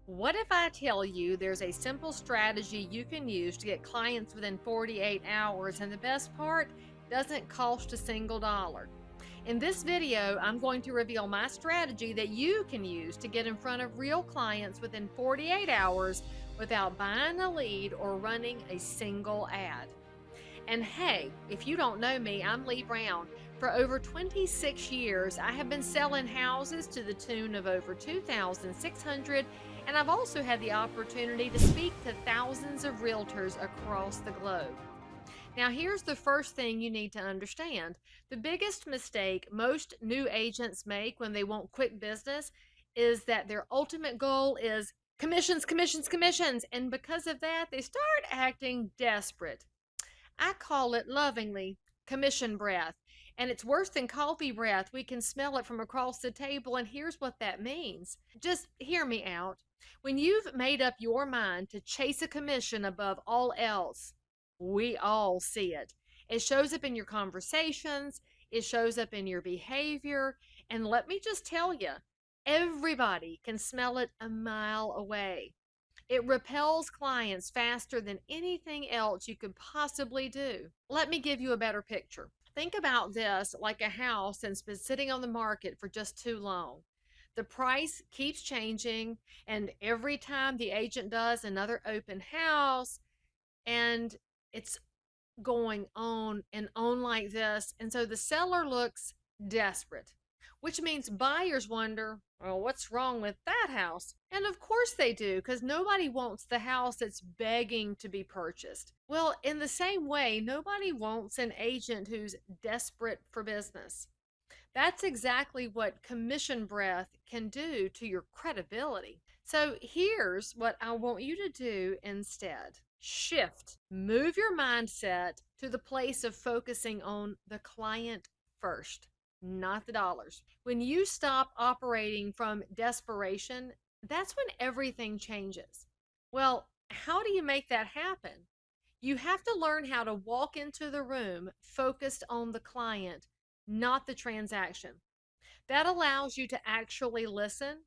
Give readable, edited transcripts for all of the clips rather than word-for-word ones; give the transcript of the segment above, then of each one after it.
What if I tell you there's a simple strategy you can use to get clients within 48 hours, and the best part, doesn't cost a single dollar? In this video, I'm going to reveal my strategy that you can use to get in front of real clients within 48 hours without buying a lead or running a single ad. And hey, if you don't know me, I'm Leigh Brown. For over 26 years, I have been selling houses to the tune of over 2,600, and I've also had the opportunity to speak to thousands of realtors across the globe. Now, here's the first thing you need to understand. The biggest mistake most new agents make when they want quick business is that their ultimate goal is commissions, commissions, commissions. And because of that, they start acting desperate. I call it lovingly commission breath. And it's worse than coffee breath. We can smell it from across the table. And here's what that means. Just hear me out. When you've made up your mind to chase a commission above all else, we all see it. It shows up in your conversations, it shows up in your behavior. And let me just tell you, everybody can smell it a mile away. It repels clients faster than anything else you could possibly do. Let me give you a better picture. Think about this like a house that's been sitting on the market for just too long. The price keeps changing, and every time the agent does another open house, and it's going on and on like this. And so the seller looks desperate, which means buyers wonder, well, what's wrong with that house? And of course they do, because nobody wants the house that's begging to be purchased. Well, in the same way, nobody wants an agent who's desperate for business. That's exactly what commission breath can do to your credibility. So here's what I want you to do instead. Shift. Move your mindset to the place of focusing on the client first, not the dollars. When you stop operating from desperation, that's when everything changes. Well, how do you make that happen? You have to learn how to walk into the room focused on the client, not the transaction. That allows you to actually listen,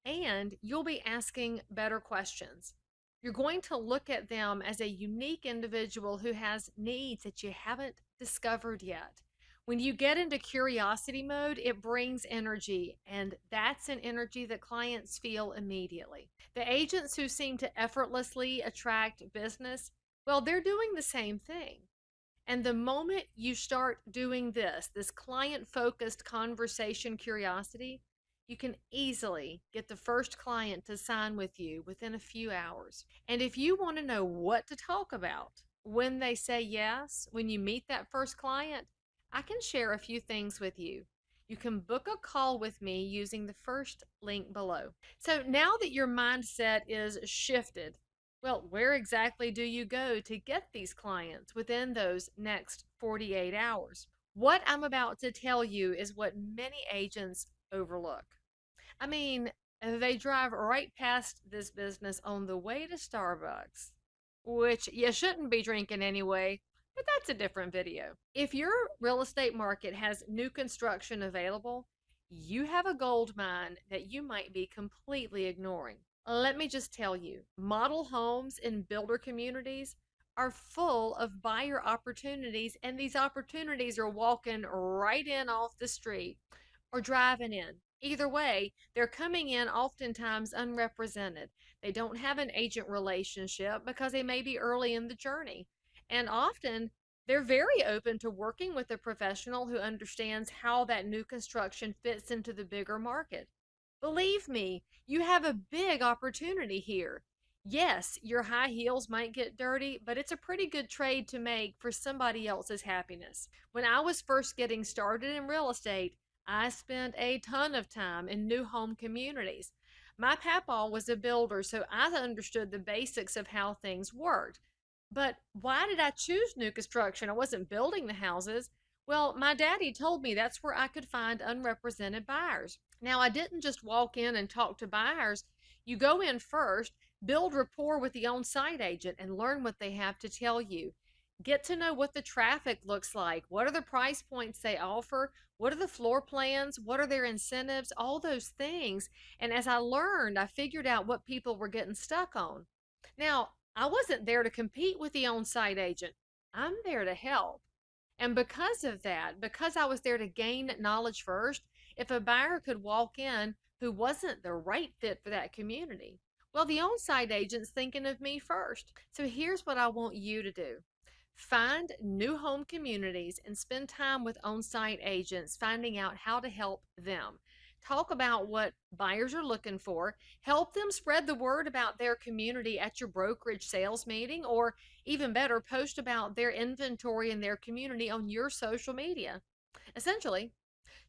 and you'll be asking better questions. You're going to look at them as a unique individual who has needs that you haven't discovered yet. When you get into curiosity mode, it brings energy, and that's an energy that clients feel immediately. The agents who seem to effortlessly attract business, well, they're doing the same thing. And the moment you start doing this client focused conversation curiosity, you can easily get the first client to sign with you within a few hours. And if you want to know what to talk about when they say yes, when you meet that first client, I can share a few things with you. You can book a call with me using the first link below. So now that your mindset is shifted, well, where exactly do you go to get these clients within those next 48 hours? What I'm about to tell you is what many agents overlook. I mean, they drive right past this business on the way to Starbucks, which you shouldn't be drinking anyway, but that's a different video. If your real estate market has new construction available, you have a gold mine that you might be completely ignoring. Let me just tell you, model homes in builder communities are full of buyer opportunities, and these opportunities are walking right in off the street or driving in. Either way, they're coming in oftentimes unrepresented. They don't have an agent relationship because they may be early in the journey. And often they're very open to working with a professional who understands how that new construction fits into the bigger market. Believe me, you have a big opportunity here. Yes, your high heels might get dirty, but it's a pretty good trade to make for somebody else's happiness. When I was first getting started in real estate, I spent a ton of time in new home communities. My papa was a builder, so I understood the basics of how things worked. But why did I choose new construction? I wasn't building the houses. Well, my daddy told me that's where I could find unrepresented buyers. Now, I didn't just walk in and talk to buyers. You go in first, build rapport with the on site agent, and learn what they have to tell you. Get to know what the traffic looks like. What are the price points they offer? What are the floor plans? What are their incentives? All those things. And as I learned, I figured out what people were getting stuck on. Now, I wasn't there to compete with the on site agent, I'm there to help. And because of that, because I was there to gain knowledge first, if a buyer could walk in who wasn't the right fit for that community, well, the on site agent's thinking of me first. So here's what I want you to do. Find new home communities and spend time with on site agents, finding out how to help them. Talk about what buyers are looking for. Help them spread the word about their community at your brokerage sales meeting, or even better, post about their inventory in their community on your social media. Essentially,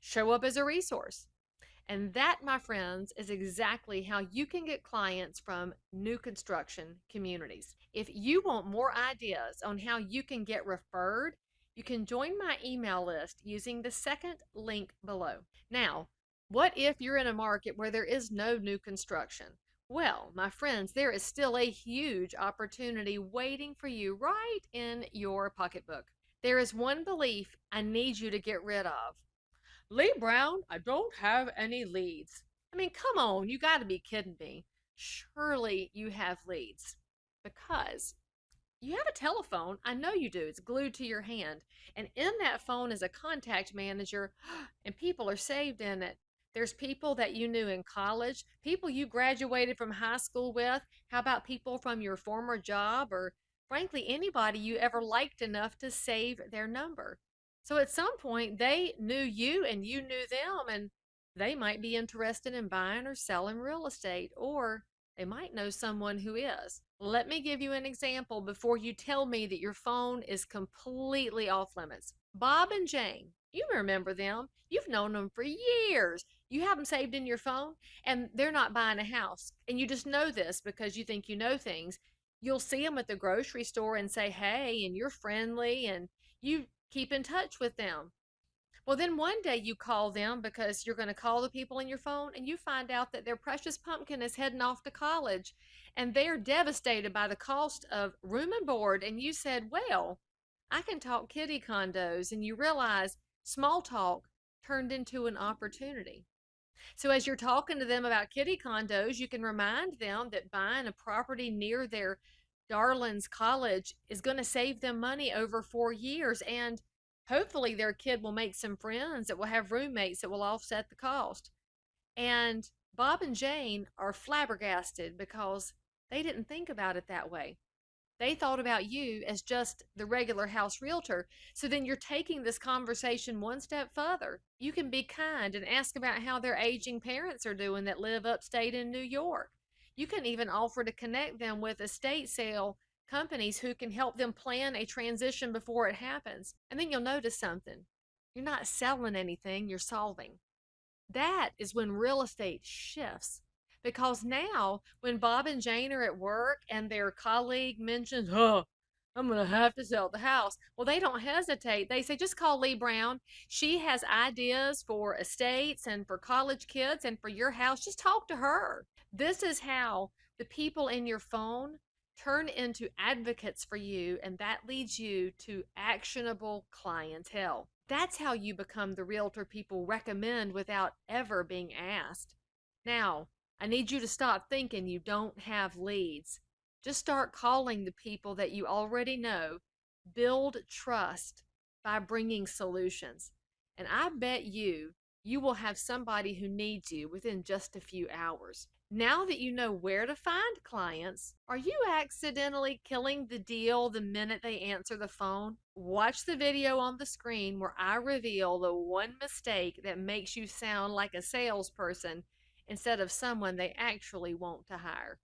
show up as a resource. And that, my friends, is exactly how you can get clients from new construction communities. If you want more ideas on how you can get referred, you can join my email list using the second link below. Now, what if you're in a market where there is no new construction? Well, my friends, there is still a huge opportunity waiting for you right in your pocketbook. There is one belief I need you to get rid of. Leigh Brown, I don't have any leads. I mean, come on, you got to be kidding me. Surely you have leads because you have a telephone. I know you do. It's glued to your hand. And in that phone is a contact manager, and people are saved in it. There's people that you knew in college, people you graduated from high school with. How about people from your former job, or frankly, anybody you ever liked enough to save their number? So at some point, they knew you and you knew them, and they might be interested in buying or selling real estate, or they might know someone who is. Let me give you an example before you tell me that your phone is completely off limits. Bob and Jane, you remember them. You've known them for years. You have them saved in your phone, and they're not buying a house. And you just know this because you think you know things. You'll see them at the grocery store and say, hey, and you're friendly, and you keep in touch with them. Well, then one day you call them because you're going to call the people in your phone, and you find out that their precious pumpkin is heading off to college and they're devastated by the cost of room and board. And you said, well, I can talk kitty condos. And you realize small talk turned into an opportunity. So as you're talking to them about kitty condos, you can remind them that buying a property near their darling's college is going to save them money over 4 years. And hopefully their kid will make some friends that will have roommates that will offset the cost. And Bob and Jane are flabbergasted because they didn't think about it that way. They thought about you as just the regular house realtor. So then you're taking this conversation one step further. You can be kind and ask about how their aging parents are doing that live upstate in New York. You can even offer to connect them with estate sale companies who can help them plan a transition before it happens. And then you'll notice something. You're not selling anything, you're solving. That is when real estate shifts. Because now, when Bob and Jane are at work and their colleague mentions, oh, I'm going to have to sell the house. Well, they don't hesitate. They say, just call Leigh Brown. She has ideas for estates and for college kids and for your house. Just talk to her. This is how the people in your phone turn into advocates for you, and that leads you to actionable clientele. That's how you become the realtor people recommend without ever being asked. Now, I need you to stop thinking you don't have leads. Just start calling the people that you already know. Build trust by bringing solutions. And I bet you will have somebody who needs you within just a few hours. Now that you know where to find clients, are you accidentally killing the deal the minute they answer the phone? Watch the video on the screen where I reveal the one mistake that makes you sound like a salesperson instead of someone they actually want to hire.